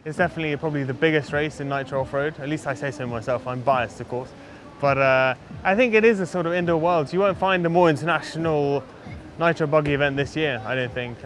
It's definitely probably the biggest race in nitro off-road. At least I say so myself. I'm biased, of course. But I think it is a sort of indoor world. You won't find a more international nitro buggy event this year, I don't think.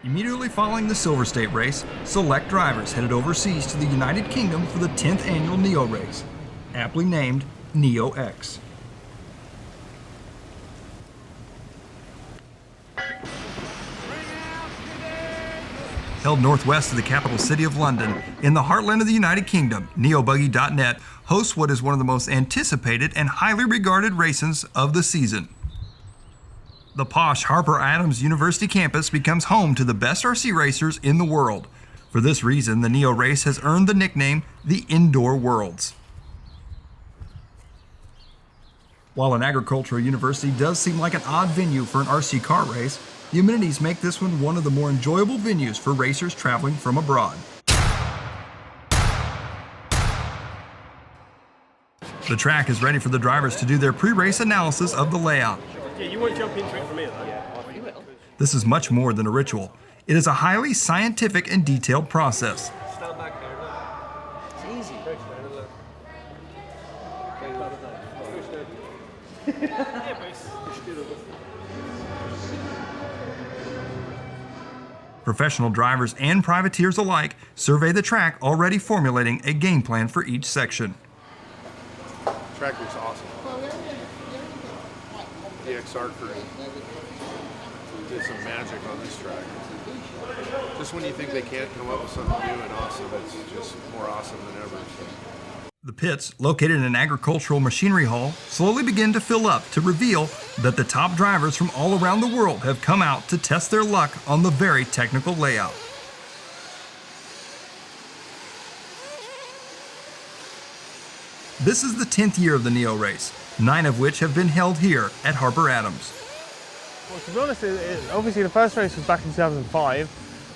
Immediately following the Silver State race, select drivers headed overseas to the United Kingdom for the 10th annual Neo race, aptly named Neo X. Held northwest of the capital city of London, in the heartland of the United Kingdom, neobuggy.net hosts what is one of the most anticipated and highly regarded races of the season. The posh Harper Adams University campus becomes home to the best RC racers in the world. For this reason, the Neo race has earned the nickname the Indoor Worlds. While an agricultural university does seem like an odd venue for an RC car race, the amenities make this one of the more enjoyable venues for racers traveling from abroad. The track is ready for the drivers to do their pre-race analysis of the layout. Yeah, you won't jump into it from here, though. Yeah, you will. This is much more than a ritual. It is a highly scientific and detailed process. Stand back there, look. It's easy. Professional drivers and privateers alike survey the track, already formulating a game plan for each section. Track looks awesome. The XR crew did some magic on this track. Just when you think they can't come up with something new and awesome, it's just more awesome than ever. So. The pits, located in an agricultural machinery hall, slowly begin to fill up to reveal that the top drivers from all around the world have come out to test their luck on the very technical layout. This is the 10th year of the Neo race, 9 of which have been held here at Harper Adams. Well, to be honest, obviously the first race was back in 2005.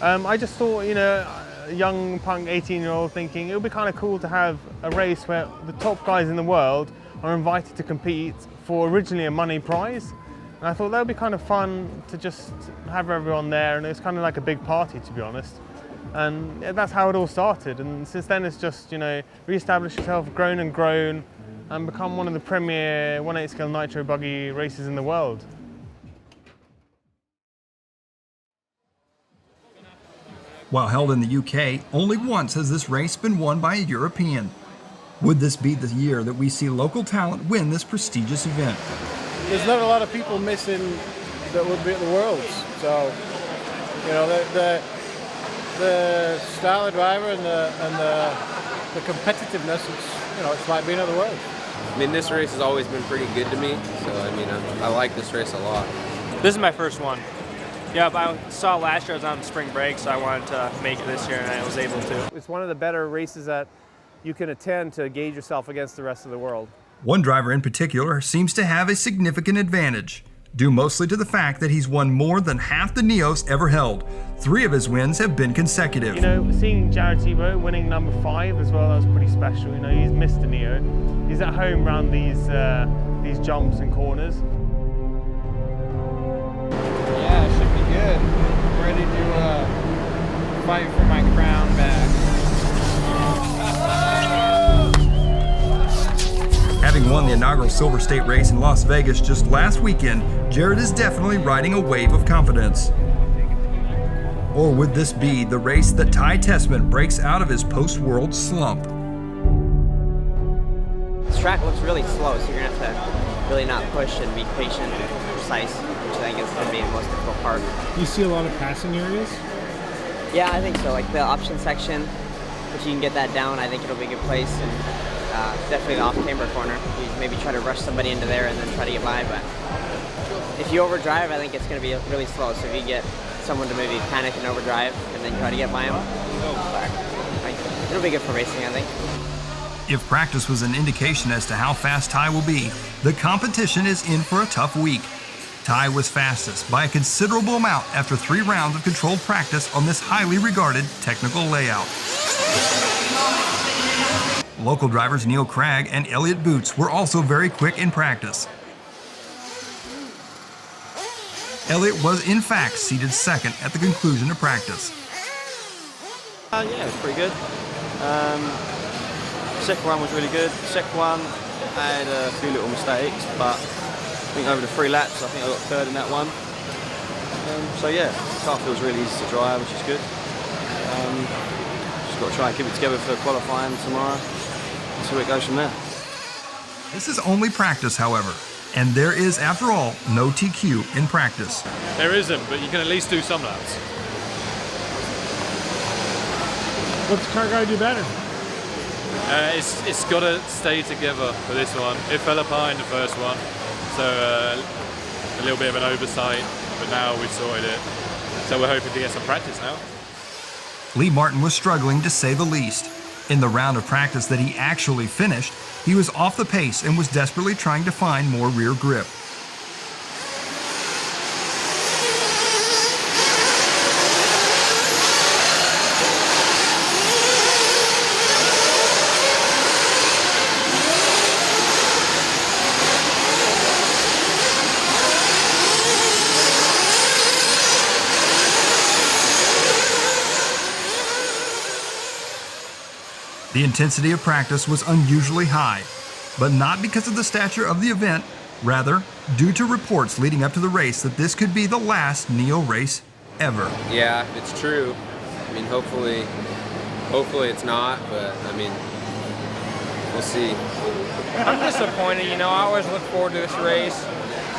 I just thought, you know, a young punk 18-year-old thinking it would be kind of cool to have a race where the top guys in the world are invited to compete for originally a money prize. And I thought that would be kind of fun to just have everyone there, and it's kind of like a big party, to be honest. And that's how it all started. And since then it's just, you know, re-established itself, grown and grown, and become one of the premier 1/8 scale nitro buggy races in the world. While held in the UK, only once has this race been won by a European. Would this be the year that we see local talent win this prestigious event? There's not a lot of people missing that would be at the Worlds. So, you know, the style of driver and the competitiveness, it's like being at the Worlds. I mean, this race has always been pretty good to me, so I mean, I like this race a lot. This is my first one. Yeah, but I saw last year I was on spring break, so I wanted to make it this year, and I was able to. It's one of the better races that you can attend to gauge yourself against the rest of the world. One driver in particular seems to have a significant advantage. due mostly to the fact that he's won more than half the Neos ever held. 3 of his wins have been consecutive. You know, seeing Jared Tebo winning number 5 as well, that was pretty special. You know, he's missed a Neo. He's at home around these jumps and corners. Yeah, it should be good. I'm ready to fight for my crown back. Having won the inaugural Silver State race in Las Vegas just last weekend, Jared is definitely riding a wave of confidence. Or would this be the race that Ty Tessmann breaks out of his post-Worlds slump? This track looks really slow, so you're going to have to really not push and be patient and precise, which I think is going to be the most difficult part. Do you see a lot of passing areas? Yeah, I think so. Like the option section, if you can get that down, I think it'll be a good place. And definitely the off-camber corner. You maybe try to rush somebody into there and then try to get by. But if you overdrive, I think it's going to be really slow. So if you get someone to maybe panic and overdrive and then try to get by them, it'll be good for racing, I think. If practice was an indication as to how fast Ty will be, the competition is in for a tough week. Ty was fastest by a considerable amount after 3 rounds of controlled practice on this highly regarded technical layout. Local drivers Neil Cragg and Elliott Boots were also very quick in practice. Elliott was in fact seated second at the conclusion of practice. Yeah, it was pretty good. Second one was really good. Second one, I had a few little mistakes, but I think over the 3 laps, I think I got third in that one. So yeah, the car feels really easy to drive, which is good. Just got to try and keep it together for qualifying tomorrow and see where it goes from there. This is only practice, however, and there is, after all, no TQ in practice. There isn't, but you can at least do some laps. What's the car got to do better? It's got to stay together for this one. It fell apart in the first one, so a little bit of an oversight, but now we've sorted it. So we're hoping to get some practice now. Lee Martin was struggling to say the least. In the round of practice that he actually finished, he was off the pace and was desperately trying to find more rear grip. The intensity of practice was unusually high, but not because of the stature of the event, rather due to reports leading up to the race that this could be the last Neo race ever. Yeah, it's true. I mean, hopefully it's not, but I mean, we'll see. I'm disappointed, you know, I always look forward to this race.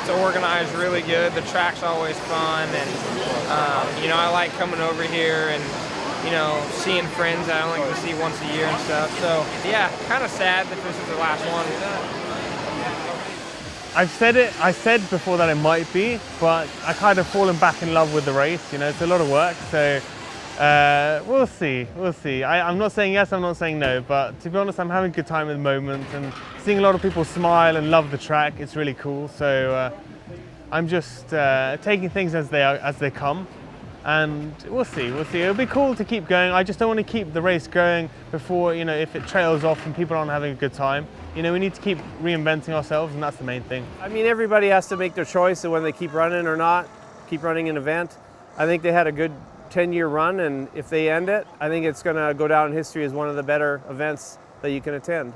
It's organized really good, the track's always fun, and you know, I like coming over here and you know, seeing friends that I only get to see once a year and stuff. So yeah, kind of sad that this is the last one. I said before that it might be, but I kind of fallen back in love with the race. You know, it's a lot of work, so we'll see. I'm not saying yes, I'm not saying no, but to be honest, I'm having a good time at the moment and seeing a lot of people smile and love the track. It's really cool. So I'm just taking things as they come. And we'll see. It'll be cool to keep going. I just don't want to keep the race going before, you know, if it trails off and people aren't having a good time. You know, we need to keep reinventing ourselves, and that's the main thing. I mean, everybody has to make their choice of when they keep running or not, keep running an event. I think they had a good 10-year run, and if they end it, I think it's going to go down in history as one of the better events that you can attend.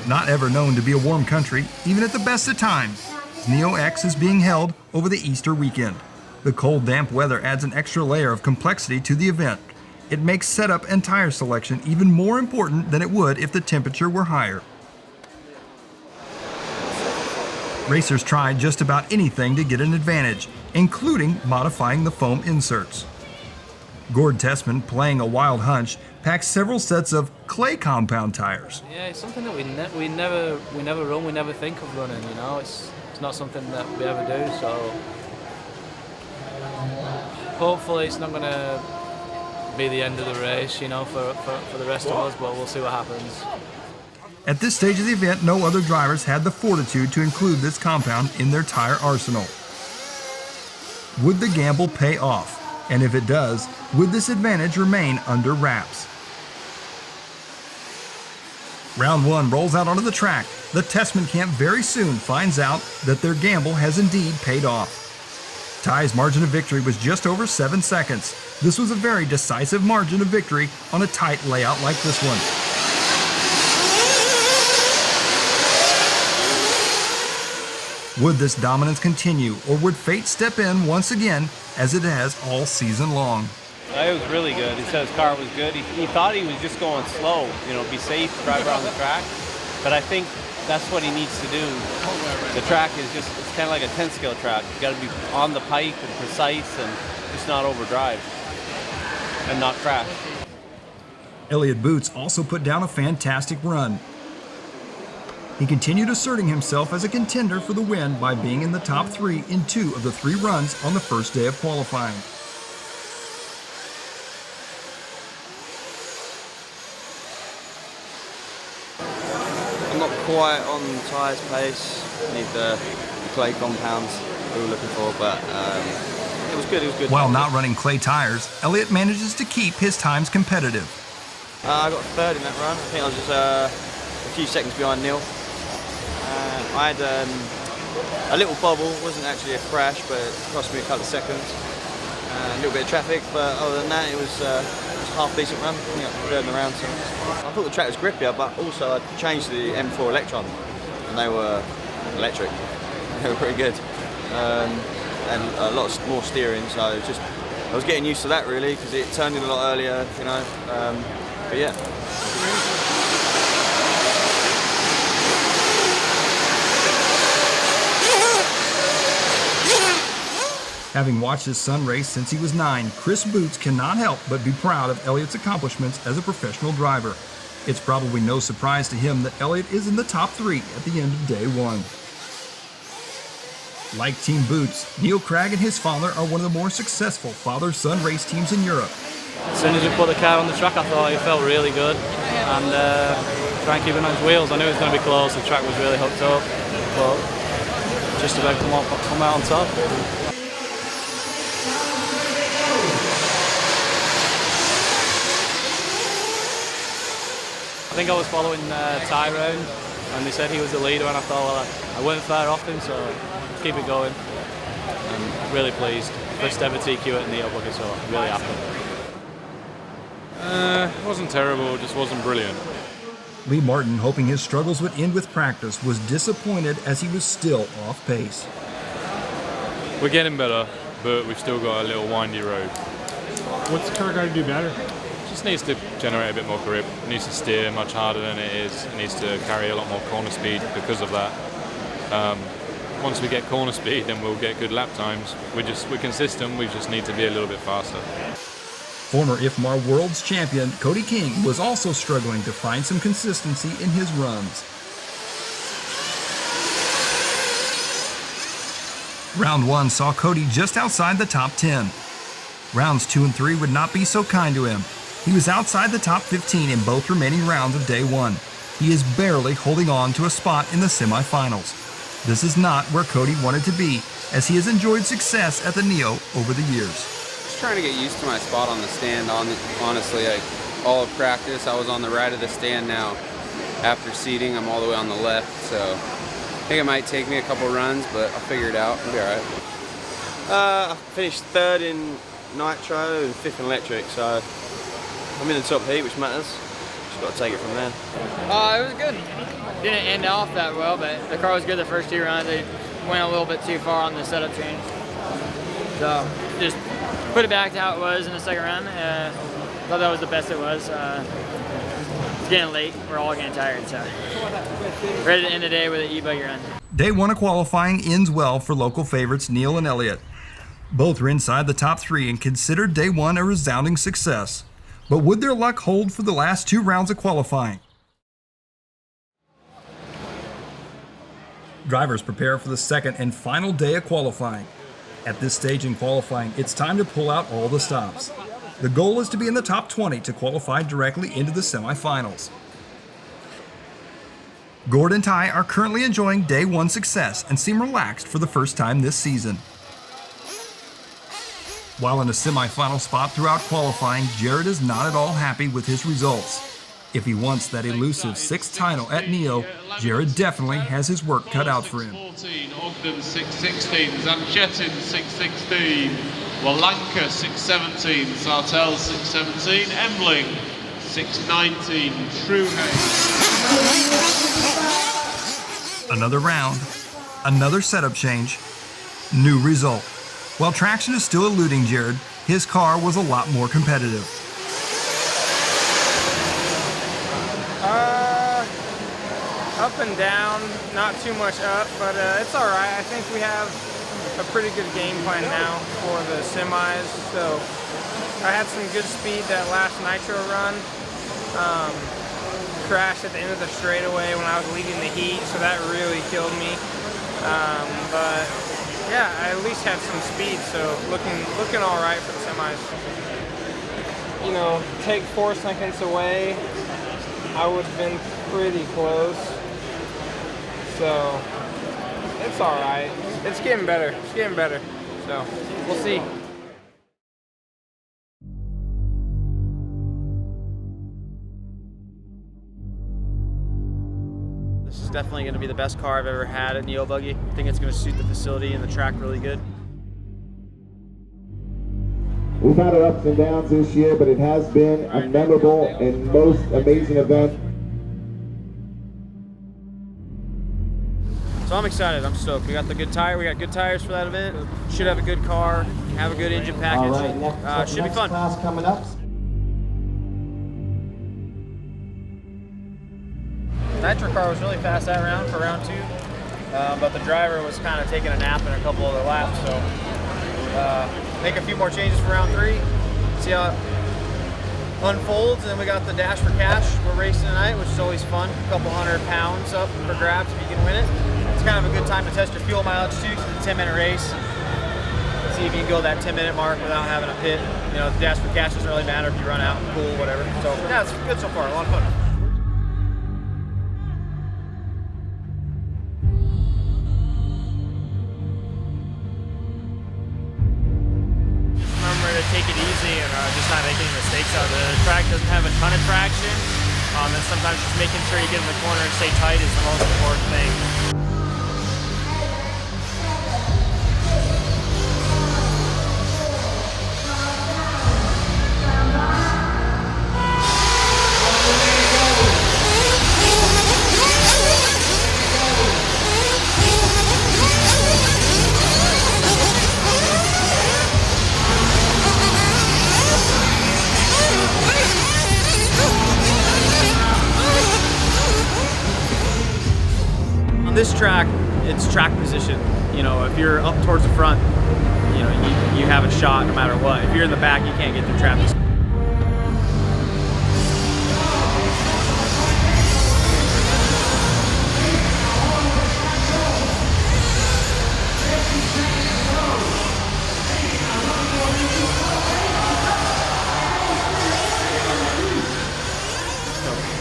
Not ever known to be a warm country, even at the best of times, Neo X is being held over the Easter weekend. The cold, damp weather adds an extra layer of complexity to the event. It makes setup and tire selection even more important than it would if the temperature were higher. Racers tried just about anything to get an advantage, including modifying the foam inserts. Ty Tessmann, playing a wild hunch, packed several sets of clay compound tires. Yeah, it's something that we never run, we never think of running. You know, it's not something that we ever do. So hopefully, it's not going to be the end of the race, you know, for the rest of us. But we'll see what happens. At this stage of the event, no other drivers had the fortitude to include this compound in their tire arsenal. Would the gamble pay off? And if it does, would this advantage remain under wraps? Round 1 rolls out onto the track. The Tessmann camp very soon finds out that their gamble has indeed paid off. Ty's margin of victory was just over 7 seconds. This was a very decisive margin of victory on a tight layout like this one. Would this dominance continue, or would fate step in once again, as it has all season long? It was really good. He said his car was good. He thought he was just going slow, you know, be safe, drive around the track. But I think that's what he needs to do. The track is just, it's kind of like a 10-scale track. You got to be on the pipe and precise and just not overdrive and not crash. Elliott Boots also put down a fantastic run. He continued asserting himself as a contender for the win by being in the top 3 in 2 of the 3 runs on the first day of qualifying. I'm not quite on Ty's pace. I need the clay compounds we were looking for, but it was good. While not running clay tires, Elliott manages to keep his times competitive. I got 3rd in that run. I think I was just a few seconds behind Neil. I had a little bobble. It wasn't actually a crash, but it cost me a couple of seconds. A little bit of traffic, but other than that, it was a half decent run. I think I got 3rd in the round. So I thought the track was grippier, but also I changed to the M4 Electron, and they were electric. They were pretty good, and a lot more steering. So I was getting used to that really, because it turned in a lot earlier, you know. But yeah. Having watched his son race since he was 9, Chris Boots cannot help but be proud of Elliott's accomplishments as a professional driver. It's probably no surprise to him that Elliott is in the top 3 at the end of day 1. Like Team Boots, Neil Cragg and his father are one of the more successful father-son race teams in Europe. As soon as we put the car on the track, I thought it felt really good, and try and keep it on his wheels. I knew it was going to be close. The track was really hooked up, but just about come out on top. I think I was following Ty round, and they said he was the leader, and I thought, well, I weren't far off him, so keep it going. I'm really pleased. First ever TQ at Neo Buggy, so I'm really happy. It wasn't terrible, it just wasn't brilliant. Lee Martin, hoping his struggles would end with practice, was disappointed as he was still off pace. We're getting better, but we've still got a little windy road. What's the car got to do better? Just needs to generate a bit more grip. It needs to steer much harder than it is. It needs to carry a lot more corner speed because of that. Once we get corner speed, then we'll get good lap times. We're consistent. We just need to be a little bit faster. Former IFMAR-Worlds champion Cody King was also struggling to find some consistency in his runs. Round 1 saw Cody just outside the top 10. Rounds 2 and 3 would not be so kind to him. He was outside the top 15 in both remaining rounds of day 1. He is barely holding on to a spot in the semifinals. This is not where Cody wanted to be, as he has enjoyed success at the Neo over the years. Just trying to get used to my spot on the stand, honestly. Like, all of practice, I was on the right of the stand now. After seating, I'm all the way on the left, so I think it might take me a couple runs, but I'll figure it out. I'll be all right. I finished 3rd in nitro and 5th in electric, so I'm in the top heat, which matters. just got to take it from there. It was good. Didn't end off that well, but the car was good the first 2 runs. They went a little bit too far on the setup change. So just put it back to how it was in the second run. Thought that was the best it was. It's getting late. We're all getting tired, so ready to end the day with an e-buggy run. Day 1 of qualifying ends well for local favorites Neil and Elliott. Both are inside the top 3 and considered Day 1 a resounding success. But would their luck hold for the last 2 rounds of qualifying? Drivers prepare for the second and final day of qualifying. At this stage in qualifying, it's time to pull out all the stops. The goal is to be in the top 20 to qualify directly into the semifinals. Gord and Ty are currently enjoying Day 1 success and seem relaxed for the first time this season. While in a semifinal spot throughout qualifying, Jared is not at all happy with his results. If he wants that elusive 6th title at Neo, Jared definitely has his work cut out for him. 14, Ogden 616, Zanchetin 616, Walanka 617, Sartell 617, Embling 619, Truehay. Another round, another setup change, new result. While traction is still eluding Jared, his car was a lot more competitive. Up and down, not too much up, but it's all right. I think we have a pretty good game plan now for the semis. So I had some good speed that last nitro run. Crashed at the end of the straightaway when I was leading the heat, so that really killed me. But yeah, I at least had some speed, so looking all right for the semis. You know, take 4 seconds away, I would have been pretty close. So it's all right. It's getting better. It's getting better. So we'll see. This is definitely going to be the best car I've ever had at Neo Buggy. I think it's going to suit the facility and the track really good. We've had our ups and downs this year, but it has been a memorable and most amazing event. So I'm excited, I'm stoked. We got good tires for that event. Should have a good car, have a good engine package. All right, should be fun. Class coming up. Nitro car was really fast that round for round 2, but the driver was kind of taking a nap in a couple of the laps, so make a few more changes for round 3, see how it unfolds. And then we got the Dash for Cash. We're racing tonight, which is always fun. A couple 100 pounds up for grabs if you can win it. It's kind of a good time to test your fuel mileage too, because it's a 10-minute race. See if you can go that 10-minute mark without having a pit. You know, the Dash for Cash doesn't really matter if you run out, cool, whatever. So yeah, it's good so far, a lot of fun. Remember to take it easy and just not make any mistakes out of it. The track doesn't have a ton of traction, and sometimes just making sure you get in the corner and stay tight is the most important thing. On this track, it's track position. You know, if you're up towards the front, you know, you have a shot no matter what. If you're in the back, you can't get through traffic.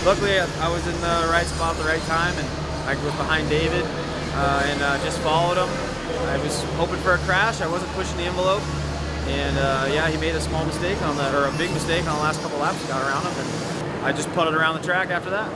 Luckily, I was in the right spot at the right time, and I was behind David and just followed him. I was hoping for a crash. I wasn't pushing the envelope, and yeah, he made a small mistake or a big mistake on the last couple laps. Got around him, and I just putted around the track after that.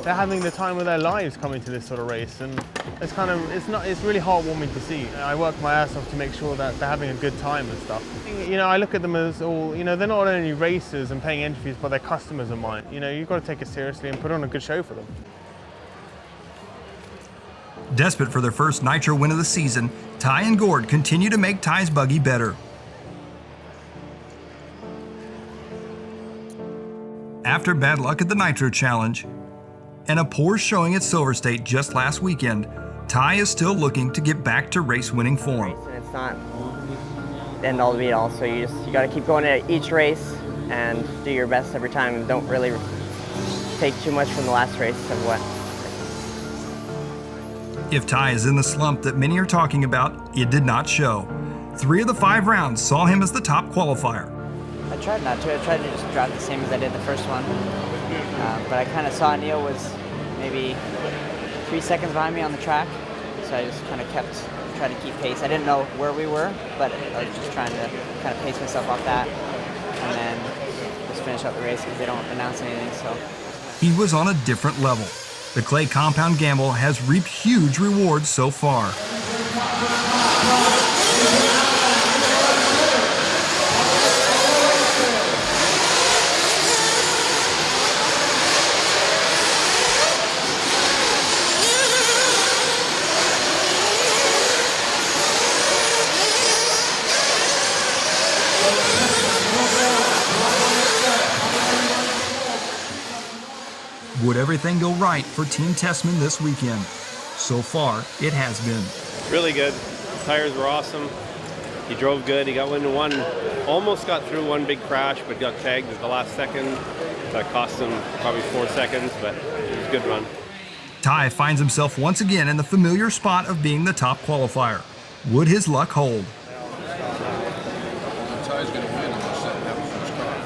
they're having the time of their lives coming to this sort of race, and it's really heartwarming to see. I work my ass off to make sure that they're having a good time and stuff. You know, I look at them as all, you know, they're not only racers and paying entry fees, but they're customers of mine. You know, you've got to take it seriously and put on a good show for them. Desperate for their first Nitro win of the season, Ty and Gord continue to make Ty's buggy better. After bad luck at the Nitro Challenge and a poor showing at Silver State just last weekend, Ty is still looking to get back to race-winning form. And it's not the end all to be all, so you got to keep going at each race and do your best every time, and don't really take too much from the last race of what. If Ty is in the slump that many are talking about, it did not show. 3 of the 5 rounds saw him as the top qualifier. I tried not to. I tried to just drive the same as I did the first one. But I kind of saw Neil was maybe 3 seconds behind me on the track, so I just kind of tried to keep pace. I didn't know where we were, but I was just trying to kind of pace myself off that, and then just finish out the race because they don't announce anything. So He was on a different level. The clay compound gamble has reaped huge rewards so far. Would everything go right for Team Tessmann this weekend? So far, it has been. Really good. Tires were awesome. He drove good. He got into one, almost got through one big crash, but got tagged at the last second. That cost him probably 4 seconds, but it was a good run. Ty finds himself once again in the familiar spot of being the top qualifier. Would his luck hold? Ty's going to win unless they have a first car.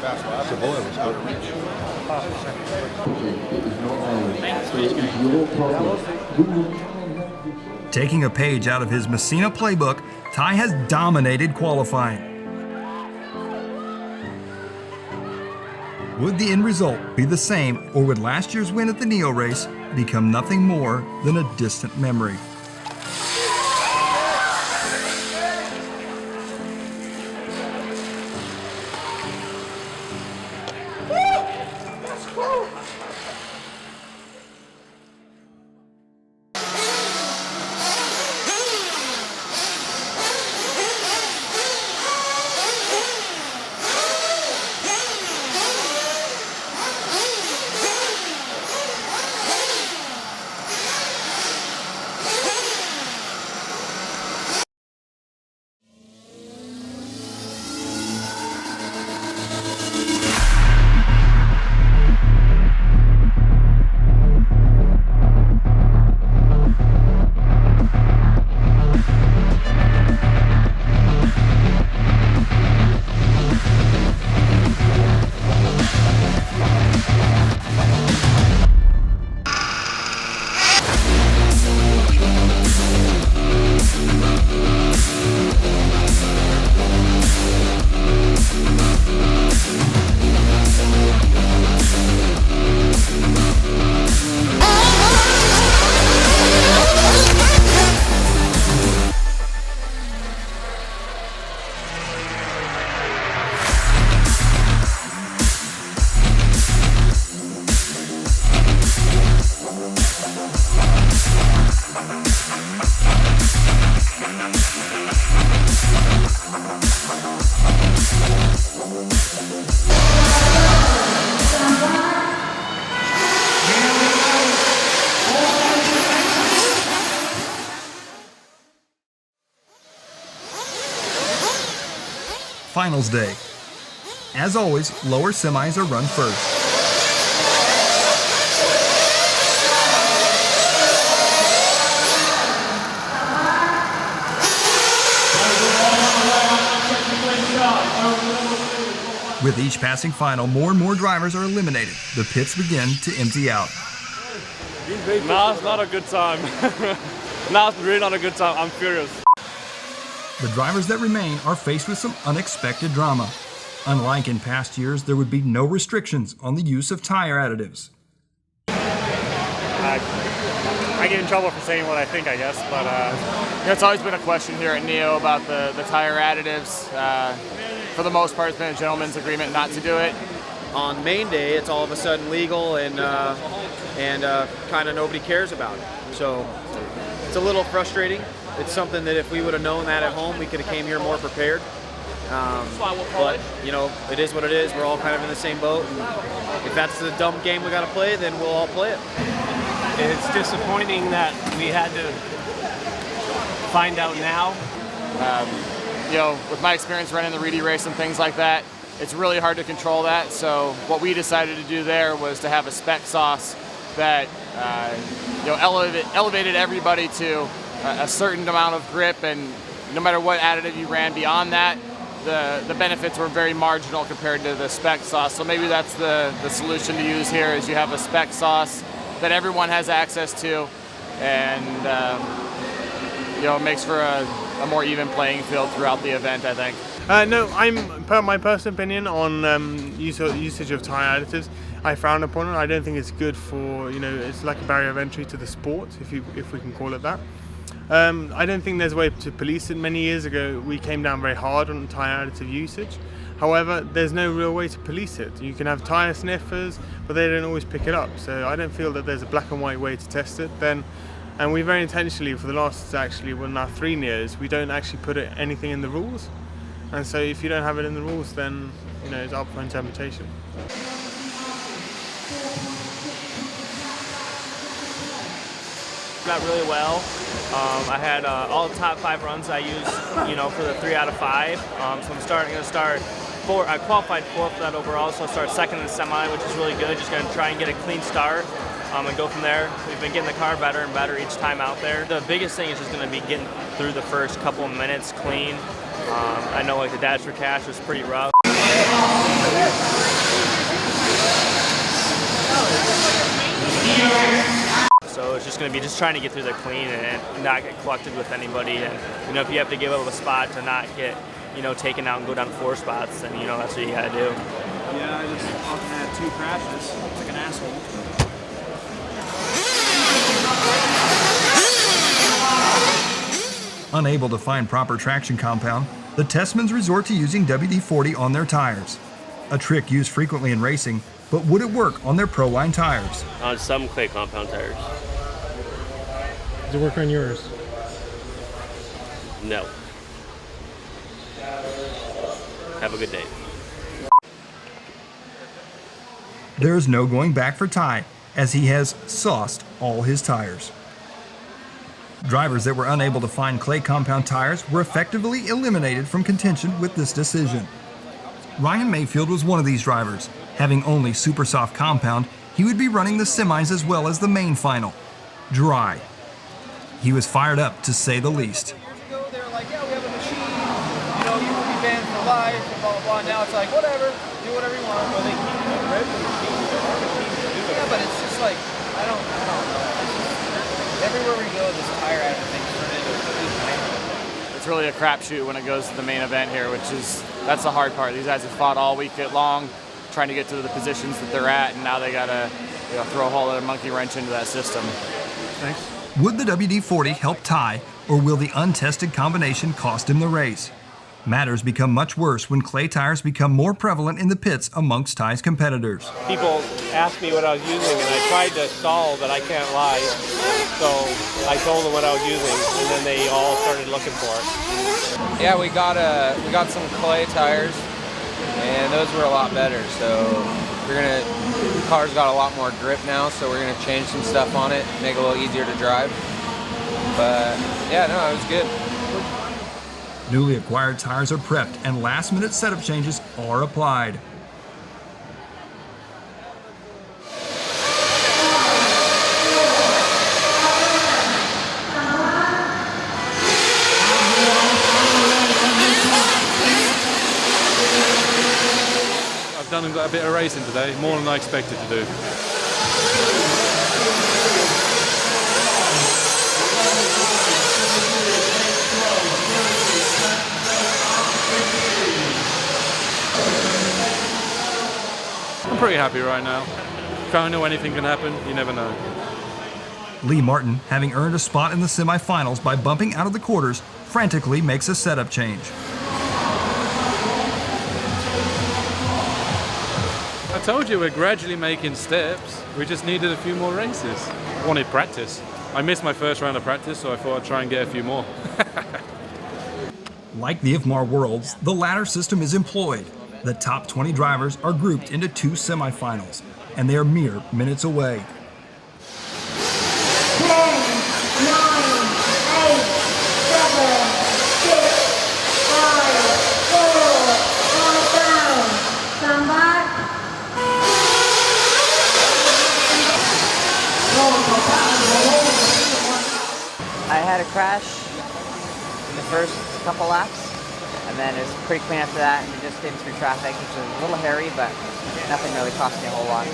Fast lap. The boy was out of reach. Taking a page out of his Messina playbook, Ty has dominated qualifying. Would the end result be the same, or would last year's win at the Neo race become nothing more than a distant memory? Finals day. As always, lower semis are run first. With each passing final, more and more drivers are eliminated. The pits begin to empty out. No, it's not a good time. No, it's really not a good time. I'm furious. The drivers that remain are faced with some unexpected drama. Unlike in past years, there would be no restrictions on the use of tire additives. I get in trouble for saying what I think, I guess, but it's always been a question here at Neo about the tire additives. For the most part, it's been a gentleman's agreement not to do it. On main day, it's all of a sudden legal and kind of nobody cares about it. So it's a little frustrating. It's something that if we would have known that at home, we could have came here more prepared. But, you know, it is what it is. We're all kind of in the same boat. And if that's the dumb game we got to play, then we'll all play it. It's disappointing that we had to find out now. You know, with my experience running the Reedy race and things like that, it's really hard to control that. So what we decided to do there was to have a spec sauce that elevated everybody to a certain amount of grip, and no matter what additive you ran beyond that, the benefits were very marginal compared to the spec sauce. So maybe that's the solution to use here, is you have a spec sauce that everyone has access to, and it makes for a more even playing field throughout the event, I think. No, my personal opinion on usage of tire additives, I frown upon it. I don't think it's good for, it's like a barrier of entry to the sport, if we can call it that. I don't think there's a way to police it. Many years ago, we came down very hard on tire additive usage. However, there's no real way to police it. You can have tire sniffers, but they don't always pick it up. So I don't feel that there's a black and white way to test it. And we very intentionally, for the last now 3 years, we don't actually put anything in the rules. And so if you don't have it in the rules, then it's up for interpretation. Got really well. I had all the top 5 runs I used, for the 3 out of 5. So I'm going to start 4. I qualified 4th for that overall, so I'll start 2nd in the semi, which is really good. Just going to try and get a clean start and go from there. We've been getting the car better and better each time out there. The biggest thing is just going to be getting through the first couple of minutes clean. I know the dash for cash was pretty rough. So it's just going to be trying to get through the clean and not get collected with anybody. And if you have to give up a spot to not get taken out and go down 4 spots, then that's what you got to do. Yeah, I just often had 2 crashes like an asshole. Unable to find proper traction compound, the Tessmanns resort to using WD-40 on their tires. A trick used frequently in racing, but would it work on their Pro Line tires? On some clay compound tires. Does it work on yours? No. Have a good day. There is no going back for Ty, as he has sauced all his tires. Drivers that were unable to find clay compound tires were effectively eliminated from contention with this decision. Ryan Mayfield was one of these drivers. Having only super soft compound, he would be running the semis as well as the main final. Dry. He was fired up, to say the least. They were like, yeah, we have a machine, you will be banned for life, and blah, blah, blah. Now it's like, whatever, do whatever you want. Well, they keep doing red machine. Yeah, but it's just like, I don't know. Everywhere we go, this tire additive thing's turned into a complete. It's really a crapshoot when it goes to the main event here, that's the hard part. These guys have fought all week long, trying to get to the positions that they're at, and now they gotta throw a whole other monkey wrench into that system. Thanks. Would the WD-40 help Ty, or will the untested combination cost him the race? Matters become much worse when clay tires become more prevalent in the pits amongst Ty's competitors. People asked me what I was using, and I tried to stall, but I can't lie. So I told them what I was using, and then they all started looking for it. Yeah, we got some clay tires, and those were a lot better. So the car's got a lot more grip now, so we're gonna change some stuff on it, make it a little easier to drive. But yeah, no, it was good. Newly acquired tires are prepped and last-minute setup changes are applied. I've done a bit of racing today, more than I expected to do. pretty happy right now. Can't know anything can happen, you never know. Lee Martin, having earned a spot in the semifinals by bumping out of the quarters, frantically makes a setup change. I told you we're gradually making steps. We just needed a few more races. Wanted practice. I missed my first round of practice, so I thought I'd try and get a few more. Like the IFMAR-Worlds, the ladder system is employed. The top 20 drivers are grouped into 2 semifinals, and they are mere minutes away. 10, 9, 8, 7, 6, 5, 4, all down. Stand back. I had a crash in the first couple laps, and then it was pretty clean after that, and we just came through traffic, which was a little hairy, but nothing really cost me a whole lot.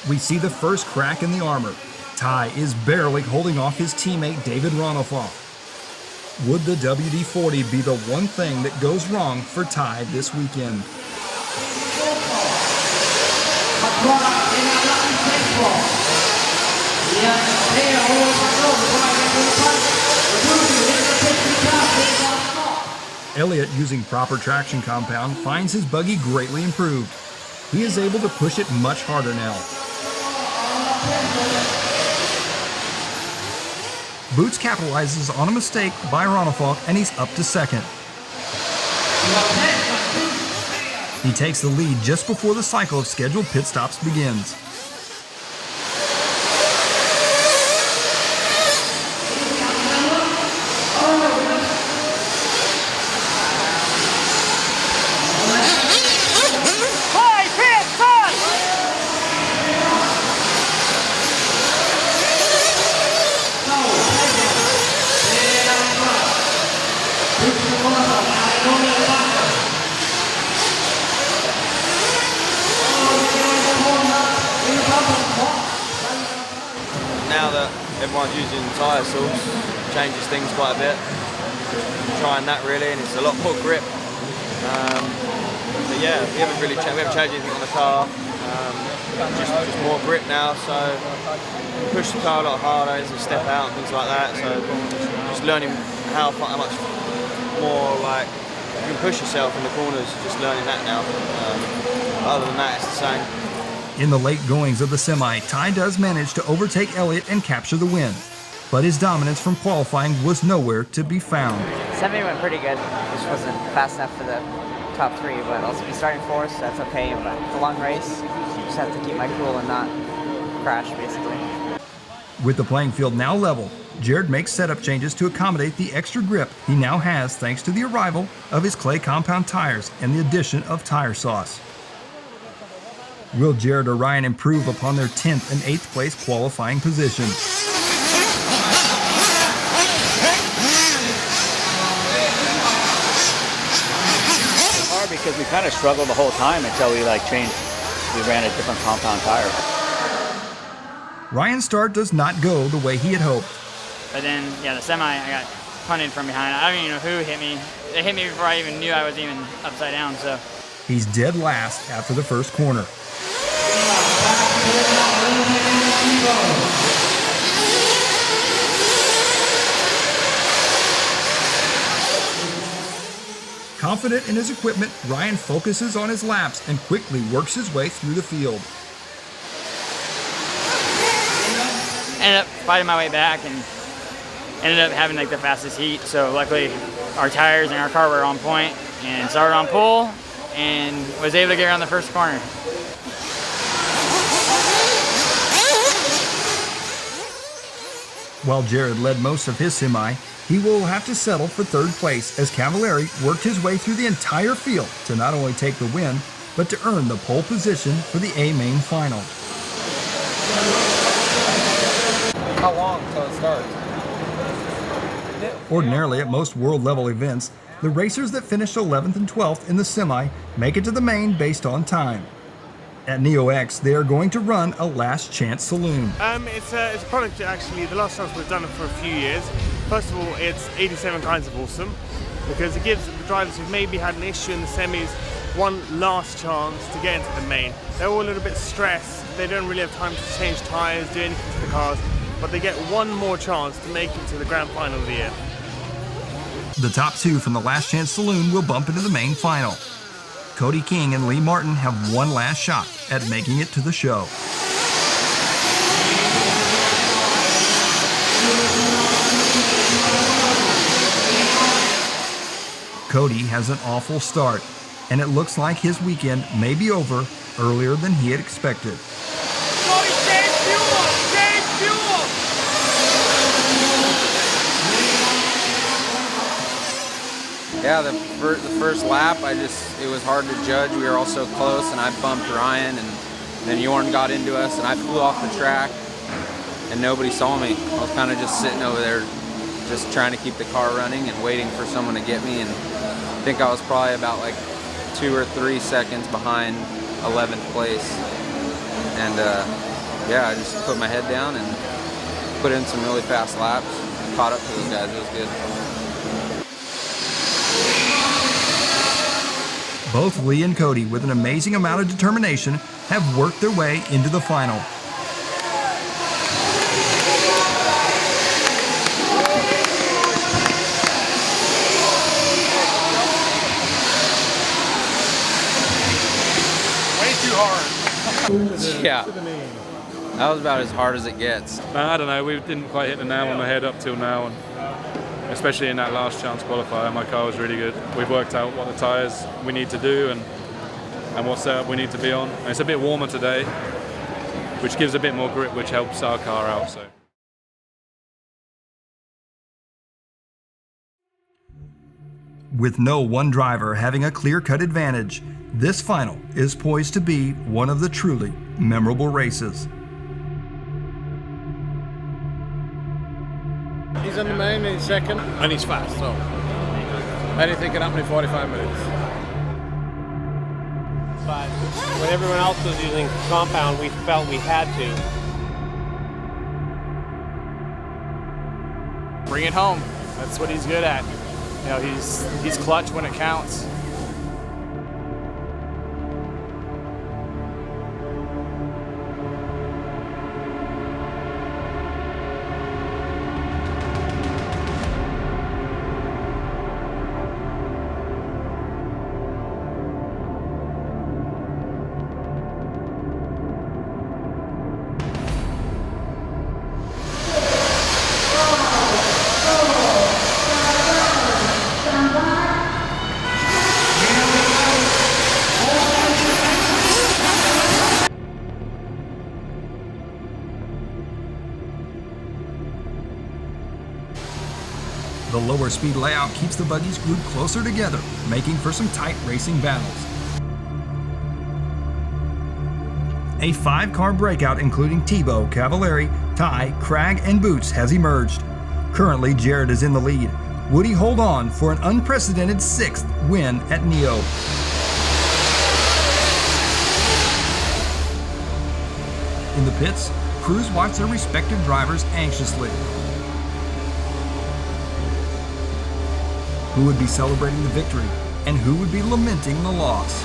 We see the first crack in the armor. Ty is barely holding off his teammate David Ronofoff. Would the WD-40 be the one thing that goes wrong for Ty this weekend? Elliott, using proper traction compound, finds his buggy greatly improved. He is able to push it much harder now. Boots capitalizes on a mistake by Ronofoff, and he's up to second. He takes the lead just before the cycle of scheduled pit stops begins. Now that everyone's using tyre sauce, changes things quite a bit. Trying that really, and it's a lot more grip. But yeah, we haven't changed anything on the car. Just more grip now, so you push the car a lot harder as you step out and things like that. So just learning how much more like you can push yourself in the corners. Just learning that now. Other than that, it's the same. In the late goings of the semi, Ty does manage to overtake Elliott and capture the win. But his dominance from qualifying was nowhere to be found. Semi went pretty good. Just wasn't fast enough for the top 3, but I'll be starting 4th, so that's okay. But it's a long race. Just have to keep my cool and not crash, basically. With the playing field now level, Jared makes setup changes to accommodate the extra grip he now has thanks to the arrival of his clay compound tires and the addition of tire sauce. Will Jared or Ryan improve upon their 10th and 8th place qualifying positions? Hard because we kind of struggled the whole time until we changed. We ran a different compound tire. Ryan's start does not go the way he had hoped. But then, yeah, the semi, I got punted from behind. I don't even know who hit me. They hit me before I even knew I was even upside down, so. He's dead last after the first corner. Confident in his equipment, Ryan focuses on his laps and quickly works his way through the field. Ended up fighting my way back and ended up having the fastest heat. So luckily our tires and our car were on point and started on pole and was able to get around the first corner. While Jared led most of his semi, he will have to settle for 3rd place as Cavalieri worked his way through the entire field to not only take the win, but to earn the pole position for the A main final. How long until it starts? Ordinarily, at most world-level events, the racers that finished 11th and 12th in the semi make it to the main based on time. At NeoX, they are going to run a last chance saloon. It's a product that actually, the last chance we've done it for a few years. First of all, it's 87 kinds of awesome, because it gives the drivers who've maybe had an issue in the semis one last chance to get into the main. They're all a little bit stressed. They don't really have time to change tyres, do anything to the cars, but they get one more chance to make it to the grand final of the year. The top two from the Last Chance Saloon will bump into the main final. Cody King and Lee Martin have one last shot at making it to the show. Cody has an awful start, and it looks like his weekend may be over earlier than he had expected. Yeah, the first lap, it was hard to judge. We were all so close, and I bumped Ryan, and then Jorn got into us, and I flew off the track, and nobody saw me. I was kind of just sitting over there, just trying to keep the car running and waiting for someone to get me, and I think I was probably about like 2 or 3 seconds behind 11th place. And yeah, I just put my head down and put in some really fast laps. Caught up to those guys, it was good. Both Lee and Cody, with an amazing amount of determination, have worked their way into the final. Way too hard. Yeah, that was about as hard as it gets. I don't know, we didn't quite hit the nail on the head up till now, and especially in that last chance qualifier, my car was really good. We've worked out what the tyres we need to do and what setup we need to be on. And it's a bit warmer today, which gives a bit more grip, which helps our car out. So. With no one driver having a clear-cut advantage, this final is poised to be one of the truly memorable races. He's in the main, he's second, and he's fast, so anything can happen in 45 minutes. But when everyone else was using compound, we felt we had to. Bring it home. That's what he's good at. You know, he's clutch when it counts. The lower speed layout keeps the buggies glued closer together, making for some tight racing battles. A 5-car breakout including Tebo, Cavallari, Ty, Cragg, and Boots has emerged. Currently, Jared is in the lead. Would he hold on for an unprecedented 6th win at Neo? In the pits, crews watch their respective drivers anxiously. Who would be celebrating the victory, and who would be lamenting the loss?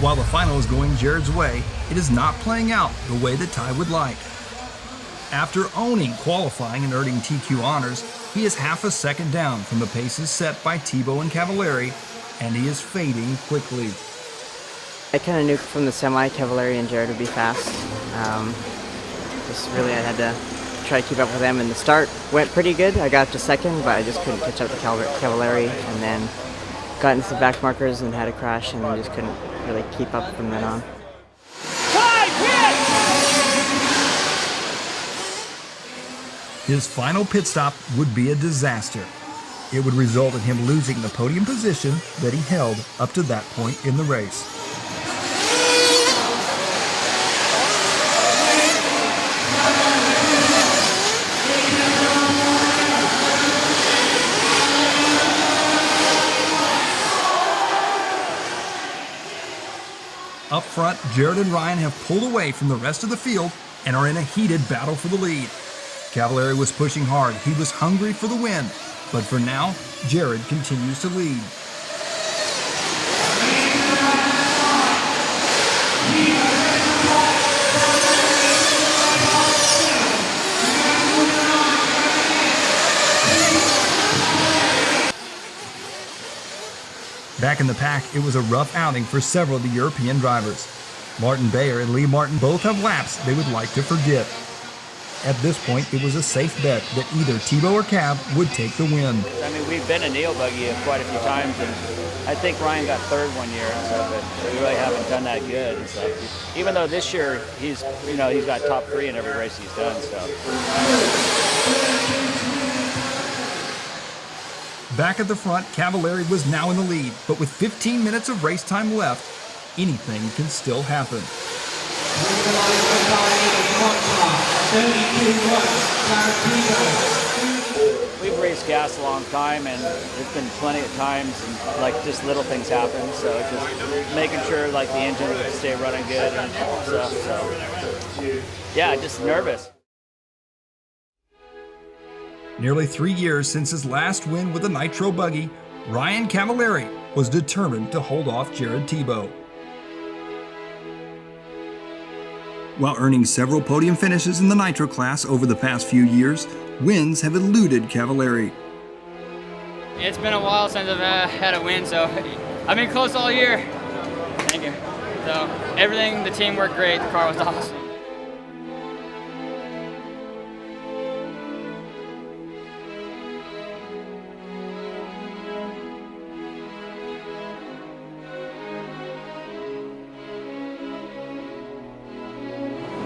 While the final is going Jared's way, it is not playing out the way that Ty would like. After owning qualifying and earning TQ honors, he is half a second down from the paces set by Tebo and Cavallari, and he is fading quickly. I kind of knew from the semi, Cavallari and Jared would be fast. Just really I had to try to keep up with them, and the start went pretty good. I got up to second, but I just couldn't catch up to Cavallari, and then got into the back markers and had a crash, and I just couldn't really keep up from then on. His final pit stop would be a disaster. It would result in him losing the podium position that he held up to that point in the race. Up front, Jared and Ryan have pulled away from the rest of the field and are in a heated battle for the lead. Cavallari was pushing hard. He was hungry for the win. But for now, Jared continues to lead. Back in the pack, it was a rough outing for several of the European drivers. Martin Bayer and Lee Martin both have laps they would like to forget. At this point, it was a safe bet that either Tebo or Cav would take the win. I mean, we've been in Neo Buggy quite a few times, and I think Ryan got third one year and stuff, but we really haven't done that good and stuff. Even though this year he's got top 3 in every race he's done. So. Back at the front, Cavallari was now in the lead, but with 15 minutes of race time left, anything can still happen. We've raced gas a long time, and there's been plenty of times, and like just little things happen. So just making sure like the engine would stay running good and stuff. So yeah, just nervous. Nearly 3 years since his last win with a nitro buggy, Ryan Cavallari was determined to hold off Jared Tebo. While earning several podium finishes in the nitro class over the past few years, wins have eluded Cavallari. It's been a while since I've had a win, so I've been close all year. Thank you. So everything, the team worked great, the car was awesome.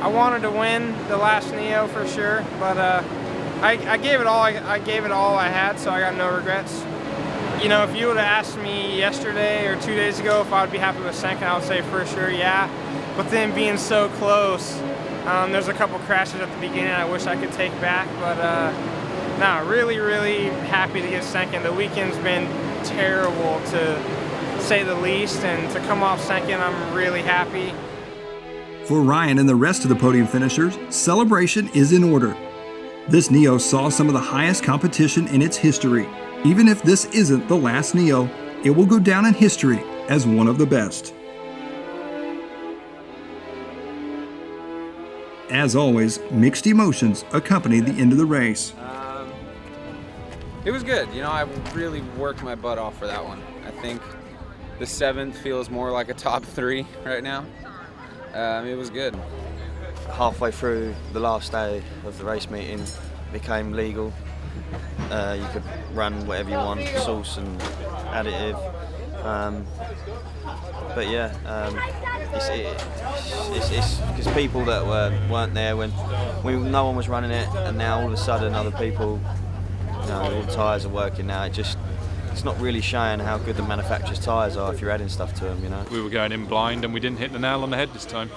I wanted to win the last Neo for sure, but I gave it all. I gave it all I had, so I got no regrets. You know, if you would have asked me yesterday or 2 days ago if I would be happy with second, I would say for sure, yeah. But then being so close, there's a couple crashes at the beginning I wish I could take back, but no, really, really happy to get second. The weekend's been terrible to say the least, and to come off second, I'm really happy. For Ryan and the rest of the podium finishers, celebration is in order. This Neo saw some of the highest competition in its history. Even if this isn't the last Neo, it will go down in history as one of the best. As always, mixed emotions accompany the end of the race. It was good. You know, I really worked my butt off for that one. I think the 7th feels more like a top 3 right now. It was good. Halfway through the last day of the race meeting, became legal. You could run whatever you want, sauce and additive. But yeah, it's because people that weren't there when no one was running it, and now all of a sudden other people, you know, all the tyres are working now. It's not really showing how good the manufacturer's tyres are if you're adding stuff to them, you know. We were going in blind and we didn't hit the nail on the head this time.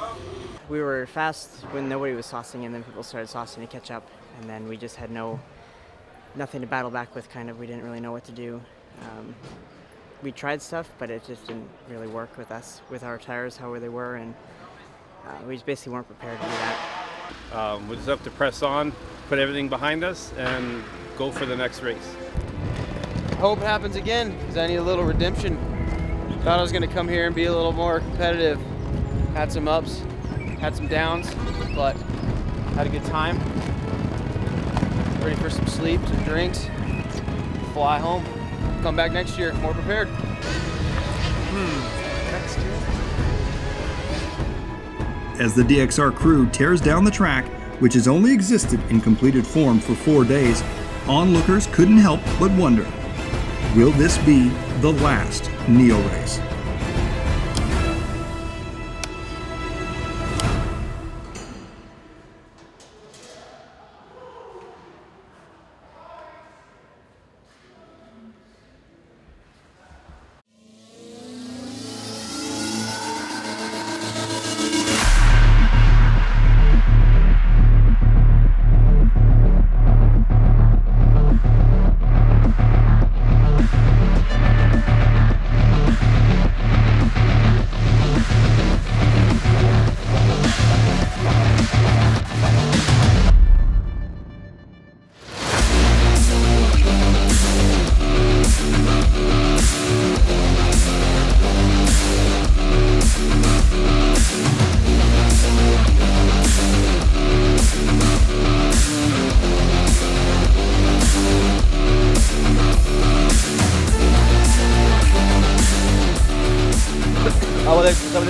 We were fast when nobody was saucing, and then people started saucing to catch up, and then we just had nothing to battle back with, kind of. We didn't really know what to do. We tried stuff, but it just didn't really work with us, with our tires, how they were, and we just basically weren't prepared to do that. We just have to press on, put everything behind us, and go for the next race. Hope it happens again, because I need a little redemption. Thought I was going to come here and be a little more competitive. Had some ups, had some downs, but had a good time. Ready for some sleep, some drinks, fly home. Come back next year more prepared. Next year. As the DXR crew tears down the track, which has only existed in completed form for 4 days, onlookers couldn't help but wonder, will this be the last Neo race?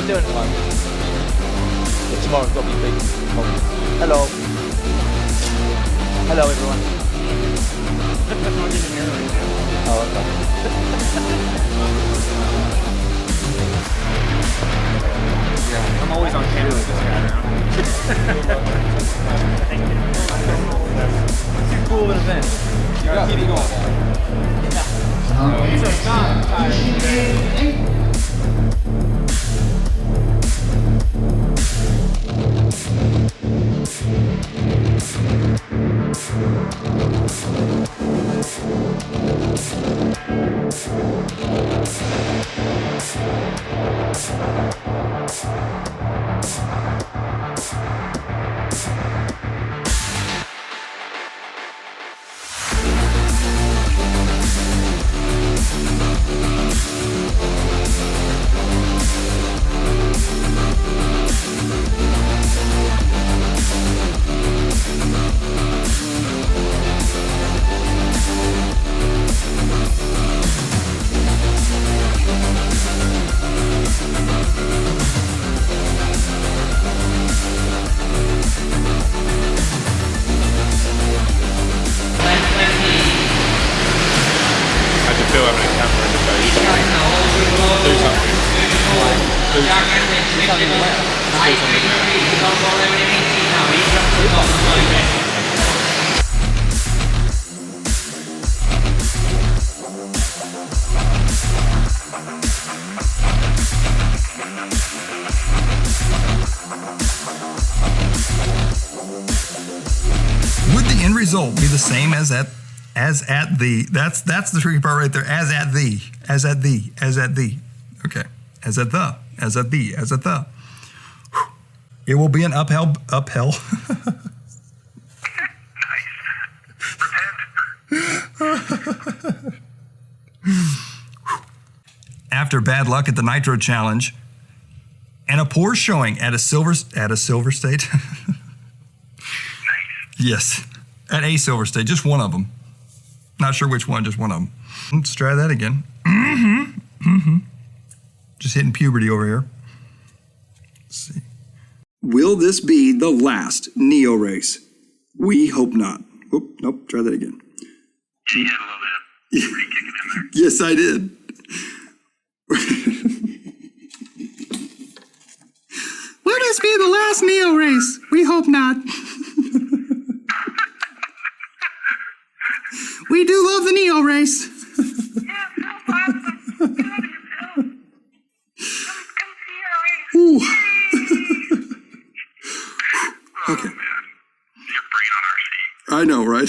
been doing it long. But tomorrow's got to be big. Hello. Hello, everyone. Oh, okay. Yeah, I'm always on camera with this guy around. Too cool of an event. You gotta keep it going. These are not tired. Would the end result be the same as at the? That's the tricky part right there. As at the. Okay. As at the. Whew. It will be an uphill. After bad luck at the Nitro Challenge and a poor showing at a silver state. Yes, at a silver state, just one of them. Not sure which one, just one of them. Let's try that again. Just hitting puberty over here. Let's see. Will this be the last Neo race? We hope not. Oh, nope, try that again. Yeah, you had a little bit of re-kicking in there. Yes, I did. Will this be the last Neo race? We hope not. We do love the Neo race. Ooh. Okay. You're bringing on our seat. I know, right?